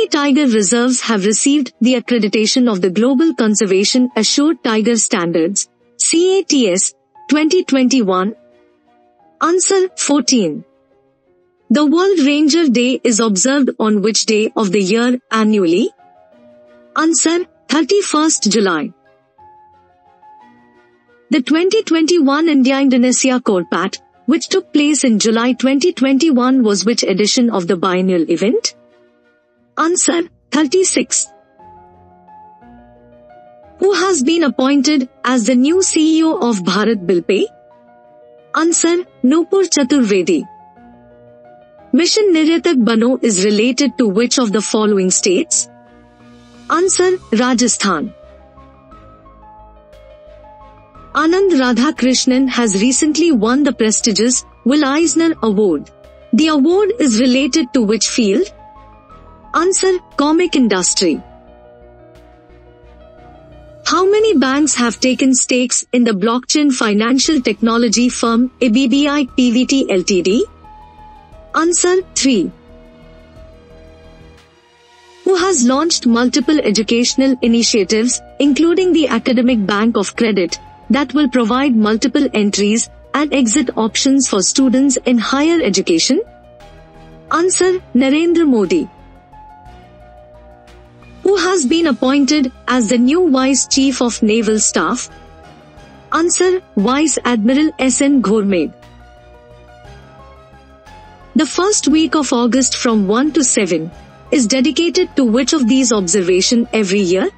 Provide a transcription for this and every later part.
many tiger reserves have received the accreditation of the Global Conservation Assured Tiger Standards, CATS, 2021? Answer: 14. The World Ranger Day is observed on which day of the year annually? Answer: 31st July. The 2021 India-Indonesia CORPAT, which took place in July 2021, was which edition of the biennial event? Answer: 36. Who has been appointed as the new CEO of Bharat BillPay? Answer: Nupur Chaturvedi. Mission Niryatak Bano is related to which of the following states? Answer: Rajasthan. Anand Radhakrishnan has recently won the prestigious Will Eisner Award. The award is related to which field? Answer: Comic industry. How many banks have taken stakes in the blockchain financial technology firm ABBI PVT Ltd? Answer: 3. Who has launched multiple educational initiatives, including the Academic Bank of Credit, that will provide multiple entries and exit options for students in higher education? Answer: Narendra Modi. Who has been appointed as the new Vice Chief of Naval Staff? Answer: Vice Admiral S.N. Ghormegh. The first week of August from 1 to 7 is dedicated to which of these observations every year?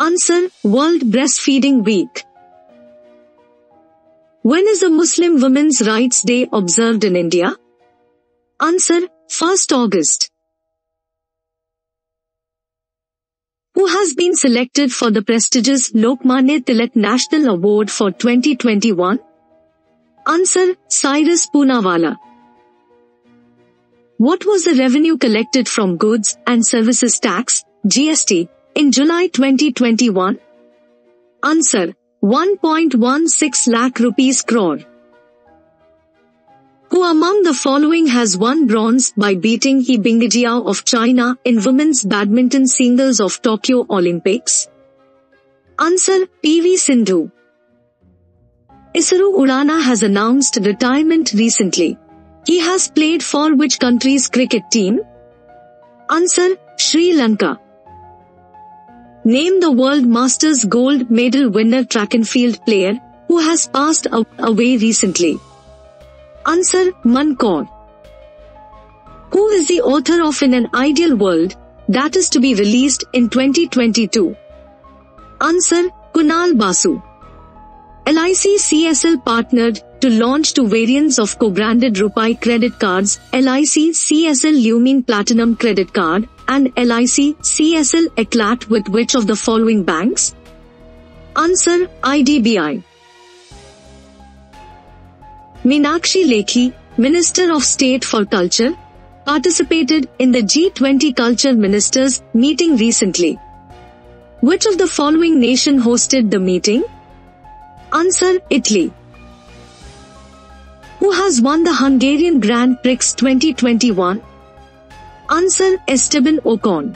Answer: World Breastfeeding Week. When is the Muslim Women's Rights Day observed in India? Answer: 1st August. Who has been selected for the prestigious Lokmanya Tilak National Award for 2021? Answer: Cyrus Poonawalla. What was the revenue collected from Goods and Services Tax, GST, in July 2021? Answer: 1.16 lakh rupees crore. Who among the following has won bronze by beating He Bingjiao of China in women's badminton singles of Tokyo Olympics? Answer: PV Sindhu. Isuru Udana has announced retirement recently. He has played for which country's cricket team? Answer: Sri Lanka. Name the World Masters gold medal winner track and field player who has passed away recently. Answer: Mann Kaur. Who is the author of In an Ideal World that is to be released in 2022? Answer: Kunal Basu. LIC CSL partnered to launch 2 variants of co-branded RuPay credit cards, LIC CSL Lumine Platinum Credit Card and LIC CSL Eclat, with which of the following banks? Answer: IDBI. Meenakshi Lekhi, Minister of State for Culture, participated in the G20 Culture Ministers meeting recently. Which of the following nation hosted the meeting? Answer: Italy. Who has won the Hungarian Grand Prix 2021? Answer: Esteban Ocon.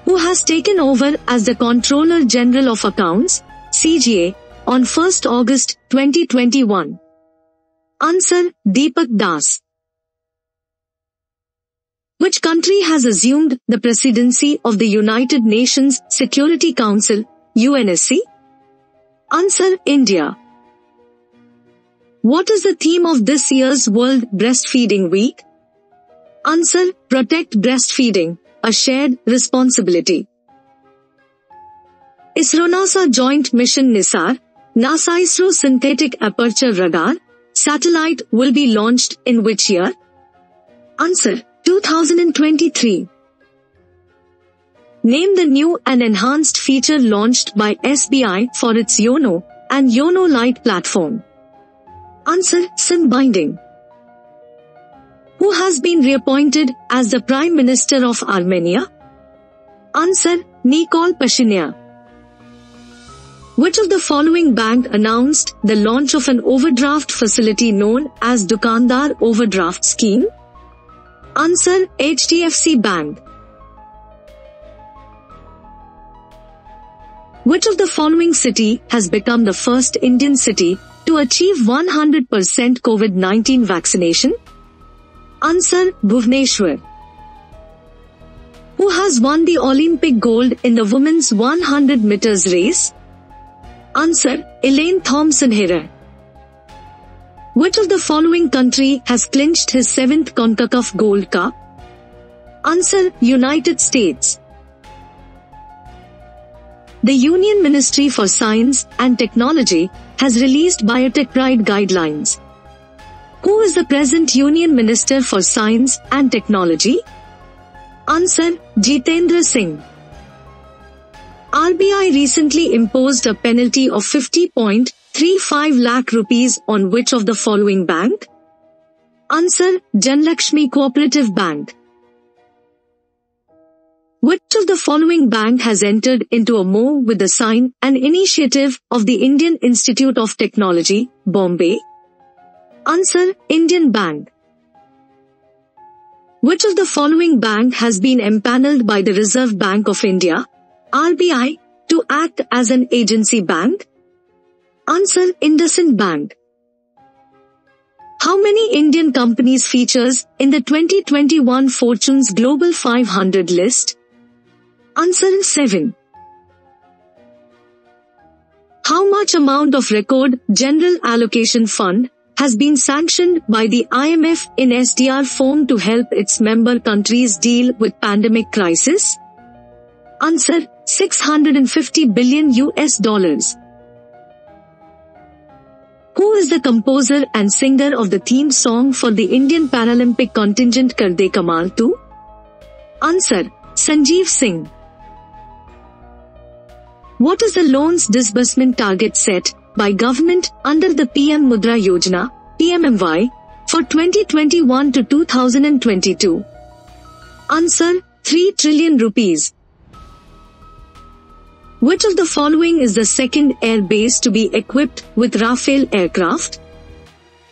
Who has taken over as the Controller General of Accounts, CGA, on 1st August 2021? Answer: Deepak Das. Which country has assumed the presidency of the United Nations Security Council, UNSC? Answer: India. What is the theme of this year's World Breastfeeding Week? Answer: Protect breastfeeding, a shared responsibility. ISRO-NASA Joint Mission NISAR, NASA-ISRO Synthetic Aperture Radar satellite will be launched in which year? Answer: 2023. Name the new and enhanced feature launched by SBI for its YONO and YONO Lite platform. Answer: SIM binding. Who has been reappointed as the Prime Minister of Armenia? Answer: Nikol Pashinyan. Which of the following bank announced the launch of an overdraft facility known as Dukandar Overdraft Scheme? Answer, HDFC Bank. Which of the following city has become the first Indian city to achieve 100% COVID-19 vaccination? Answer, Bhubaneswar. Who has won the Olympic gold in the women's 100 meters race? Answer, Elaine Thompson-Herah. Which of the following country has clinched his 7th CONCACAF Gold Cup? Answer, United States. The Union Ministry for Science and Technology has released Biotech Pride Guidelines. Who is the present Union Minister for Science and Technology? Answer, Jitendra Singh. RBI recently imposed a penalty of 50.35 lakh rupees on which of the following bank? Answer, Janlakshmi Cooperative Bank. Which of the following bank has entered into a MoU with the sign and initiative of the Indian Institute of Technology, Bombay? Answer, Indian Bank. Which of the following bank has been empanelled by the Reserve Bank of India, RBI, to act as an agency bank? Answer, IndusInd Bank. How many Indian companies features in the 2021 Fortune's Global 500 list? Answer, 7. How much amount of record general allocation fund has been sanctioned by the IMF in SDR form to help its member countries deal with pandemic crisis? Answer, $650 billion. Who is the composer and singer of the theme song for the Indian Paralympic contingent Kar De Kamal 2? Answer, Sanjeev Singh. What is the loans disbursement target set by government under the PM Mudra Yojana, PMMY, for 2021 to 2022? Answer, 3 trillion rupees. Which of the following is the second air base to be equipped with Rafale aircraft?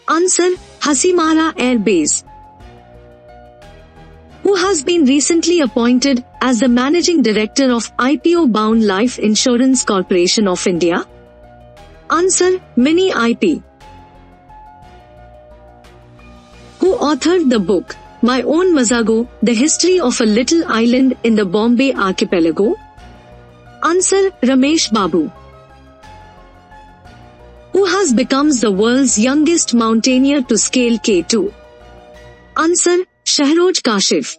Answer, Hasimara Air Base. Who has been recently appointed as the Managing Director of IPO-bound Life Insurance Corporation of India? Answer, Mini IP. Who authored the book, My Own Mazago, The History of a Little Island in the Bombay Archipelago? Answer, Ramesh Babu. Who has become the world's youngest mountaineer to scale K2? Answer, Shahroj Kashif.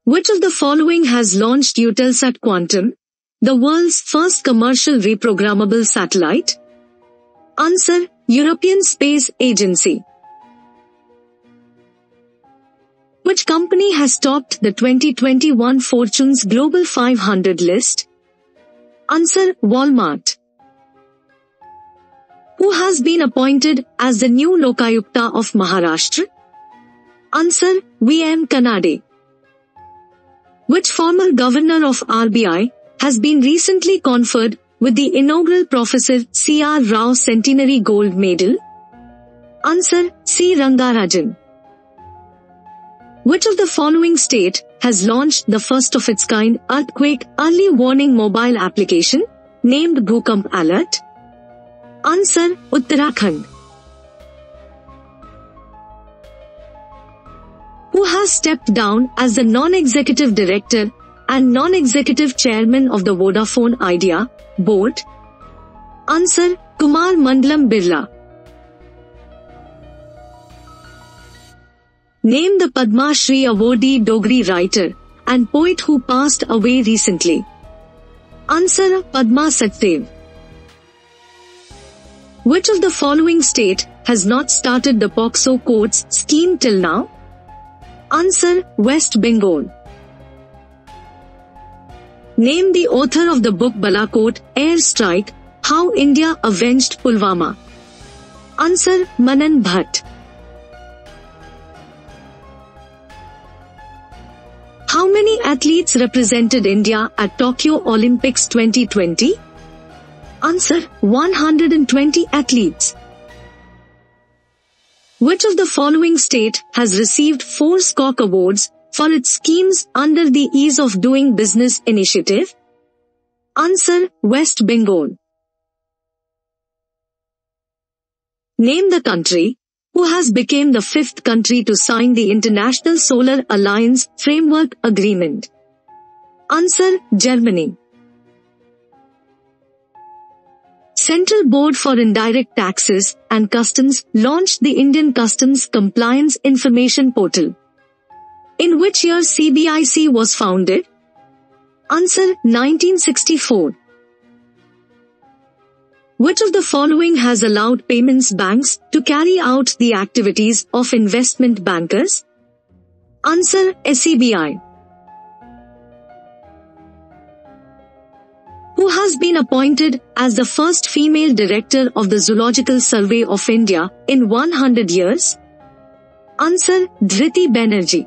Which of the following has launched Eutelsat Quantum, the world's first commercial reprogrammable satellite? Answer, European Space Agency. Which company has topped the 2021 Fortune's Global 500 list? Answer, Walmart. Who has been appointed as the new Lokayukta of Maharashtra? Answer, V.M. Kanade. Which former governor of RBI has been recently conferred with the inaugural Professor C.R. Rao Centenary Gold Medal? Answer, C. Rangarajan. Which of the following state has launched the first of its kind earthquake early warning mobile application named Bhukamp Alert? Answer, Uttarakhand. Who has stepped down as the non-executive director and non-executive chairman of the Vodafone Idea board? Answer, Kumar Mandalam Birla. Name the Padma Shri awardee Dogri writer and poet who passed away recently. Answer, Padma Sachdev. Which of the following state has not started the POCSO courts scheme till now? Answer, West Bengal. Name the author of the book Balakot, Air Strike, How India Avenged Pulwama. Answer, Manan Bhatt. How many athletes represented India at Tokyo Olympics 2020? Answer, 120 athletes. Which of the following state has received 4 SKOC awards for its schemes under the Ease of Doing Business initiative? Answer: West Bengal. Name the country who has become the 5th country to sign the International Solar Alliance Framework Agreement. Answer: Germany. Central Board for Indirect Taxes and Customs launched the Indian Customs Compliance Information Portal. In which year CBIC was founded? Answer: 1964. Which of the following has allowed payments banks to carry out the activities of investment bankers? Answer: SEBI. Who has been appointed as the first female director of the Zoological Survey of India in 100 years? Answer: Dhriti Banerjee.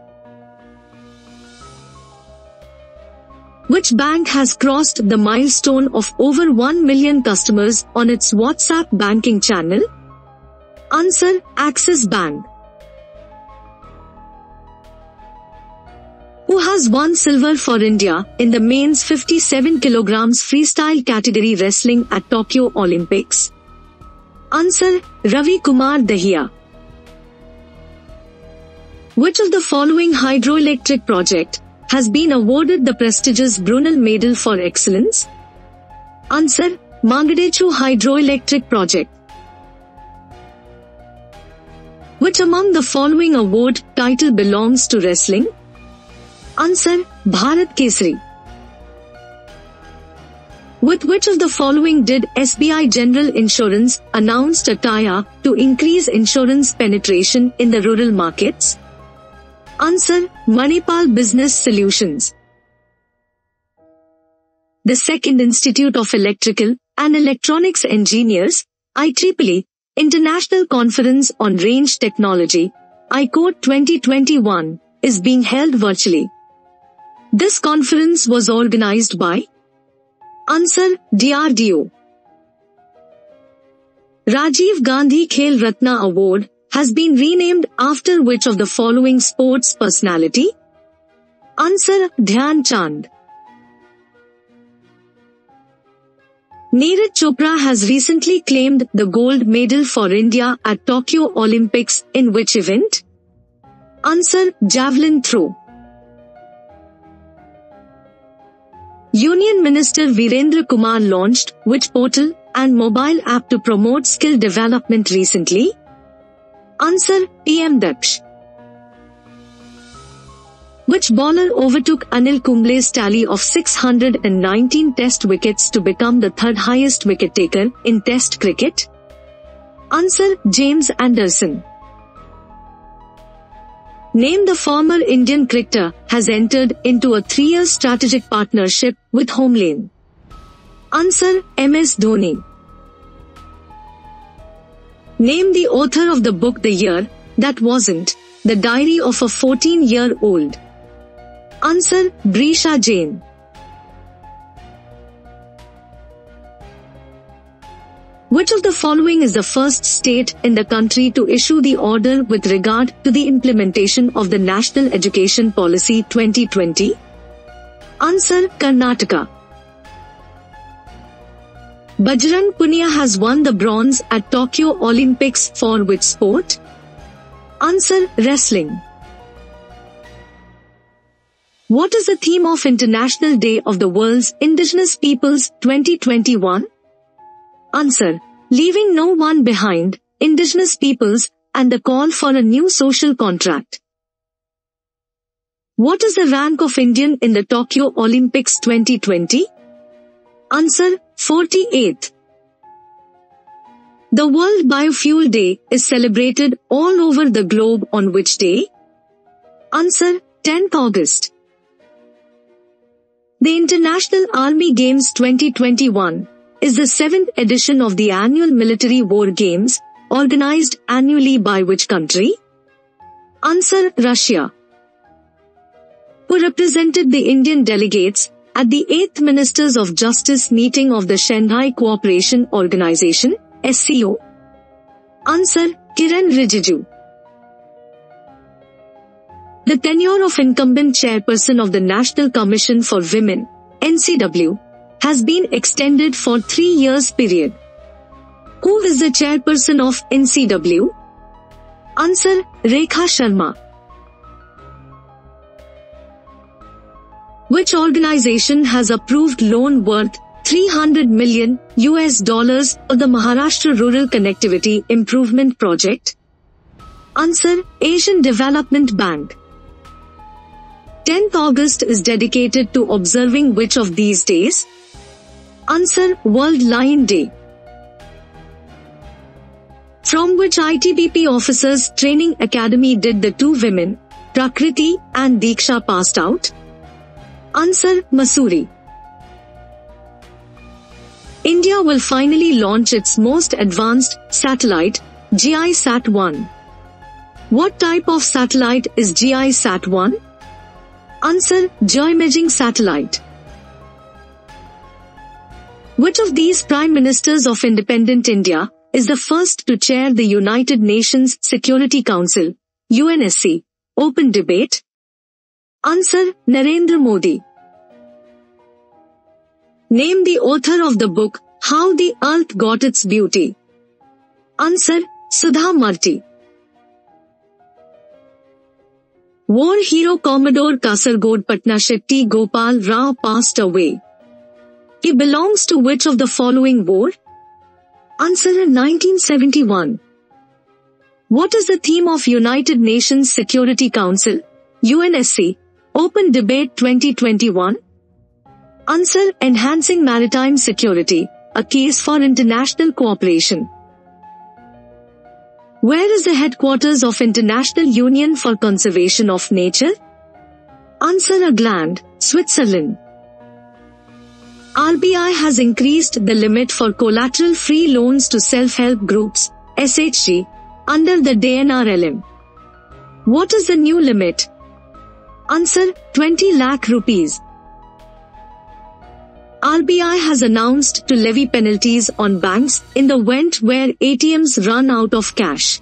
Which bank has crossed the milestone of over 1 million customers on its WhatsApp banking channel? Answer: Axis Bank. Who has won silver for India in the men's 57 kg freestyle category wrestling at Tokyo Olympics? Answer: Ravi Kumar Dahiya. Which of the following hydroelectric project has been awarded the prestigious Brunel Medal for Excellence? Answer: Mangadechu Hydroelectric Project. Which among the following award title belongs to wrestling? Answer: Bharat Kesari. With which of the following did SBI General Insurance announced a tie-up to increase insurance penetration in the rural markets? Answer: Manipal Business Solutions. The Second Institute of Electrical and Electronics Engineers, IEEE, International Conference on Range Technology, ICOTE 2021, is being held virtually. This conference was organized by? Answer: DRDO. Rajiv Gandhi Khel Ratna Award has been renamed after which of the following sports personality? Answer: Dhyan Chand. Neeraj Chopra has recently claimed the gold medal for India at Tokyo Olympics in which event? Answer: Javelin throw. Union Minister Virendra Kumar launched which portal and mobile app to promote skill development recently? Answer: PM Daksh. Which bowler overtook Anil Kumble's tally of 619 test wickets to become the 3rd highest wicket taker in test cricket? Answer: James Anderson. Name the former Indian cricketer has entered into a 3-year strategic partnership with Homelane. Answer: MS Dhoni. Name the author of the book The Year That Wasn't, The Diary of a 14-Year-Old. Answer: Brisha Jain. Which of the following is the first state in the country to issue the order with regard to the implementation of the National Education Policy 2020? Answer: Karnataka. Bajrang Punia has won the bronze at Tokyo Olympics for which sport? Answer: Wrestling. What is the theme of International Day of the World's Indigenous Peoples 2021? Answer: Leaving No One Behind, Indigenous Peoples, and the Call for a New Social Contract. What is the rank of Indian in the Tokyo Olympics 2020? Answer: 48th. The World Biofuel Day is celebrated all over the globe on which day? Answer: 10th August. The International Army Games 2021 is the 7th edition of the annual military war games, organized annually by which country? Answer: Russia. Who represented the Indian delegates at the 8th Ministers of Justice meeting of the Shanghai Cooperation Organization, SCO? Answer: Kiren Rijiju. The tenure of incumbent chairperson of the National Commission for Women, NCW, has been extended for 3 years period. Who is the chairperson of NCW? Answer: Rekha Sharma. Which organization has approved loan worth $300 million of the Maharashtra Rural Connectivity Improvement Project? Answer: Asian Development Bank. 10th August is dedicated to observing which of these days? Answer: World Lion Day. From which ITBP Officers Training Academy did the two women, Prakriti and Diksha, passed out? Answer: Mussoorie. India will finally launch its most advanced satellite, GISat-1. What type of satellite is GISat-1? Answer: Geoimaging satellite. Which of these Prime Ministers of independent India is the first to chair the United Nations Security Council, UNSC, open debate? Answer: Narendra Modi. Name the author of the book, How the Earth Got Its Beauty. Answer: Sudha Marti. War hero Commodore Kasargod Patnashetty Gopal Rao passed away. He belongs to which of the following war? Answer: 1971. What is the theme of United Nations Security Council, UNSC, Open Debate 2021? Answer: Enhancing Maritime Security, a case for international cooperation. Where is the headquarters of International Union for Conservation of Nature? Answer: Agland, Switzerland. RBI has increased the limit for collateral-free loans to self-help groups, SHG, under the DNRLM. What is the new limit? Answer: 20 lakh rupees. RBI has announced to levy penalties on banks in the event where ATMs run out of cash.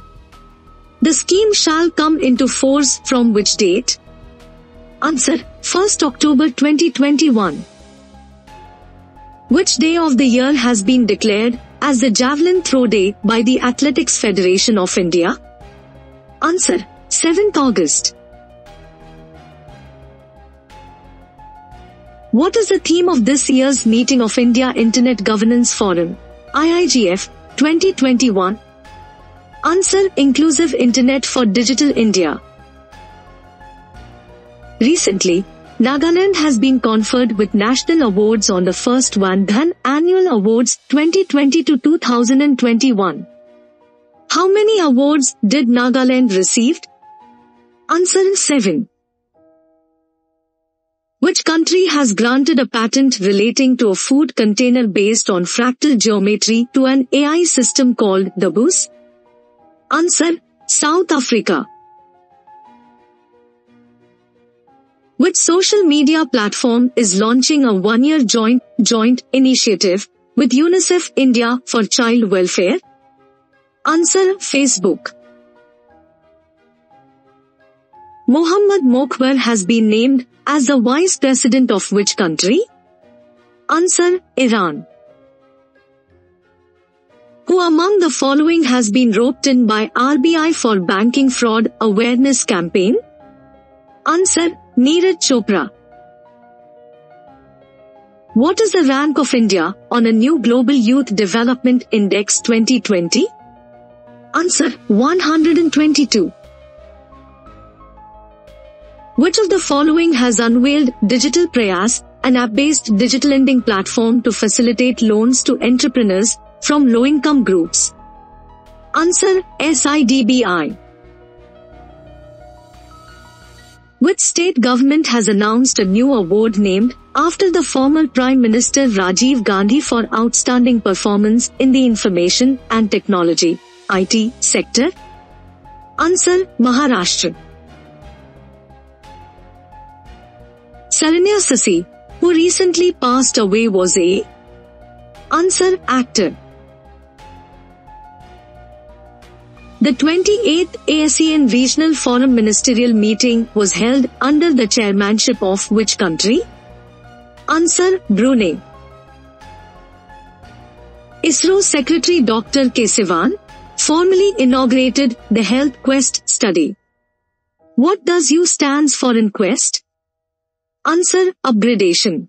The scheme shall come into force from which date? Answer: 1st October 2021. Which day of the year has been declared as the Javelin Throw Day by the Athletics Federation of India? Answer: 7th August. What is the theme of this year's meeting of India Internet Governance Forum, IIGF, 2021? Answer: Inclusive Internet for Digital India. Recently, Nagaland has been conferred with national awards on the first Wan Dhan Annual Awards 2020 to 2021. How many awards did Nagaland receive? Answer: 7. Which country has granted a patent relating to a food container based on fractal geometry to an AI system called Dabus? Answer: South Africa. Which social media platform is launching a one-year joint initiative with UNICEF India for child welfare? Answer: Facebook. Mohammad Mokhbar has been named as the Vice President of which country? Answer: Iran. Who among the following has been roped in by RBI for banking fraud awareness campaign? Answer: Neeraj Chopra. What is the rank of India on a new Global Youth Development Index 2020? Answer: 122. Which of the following has unveiled Digital Prayas, an app-based digital lending platform to facilitate loans to entrepreneurs from low-income groups? Answer: SIDBI. Which state government has announced a new award named after the former Prime Minister Rajiv Gandhi for outstanding performance in the information and technology (IT) sector? Answer: Maharashtra. Saranya Sasi, who recently passed away, was a? Answer: actor. The 28th ASEAN Regional Forum Ministerial Meeting was held under the chairmanship of which country? Answer, Brunei. ISRO Secretary Dr. K. Sivan formally inaugurated the Health Quest study. What does U stands for in Quest? Answer, upgradation.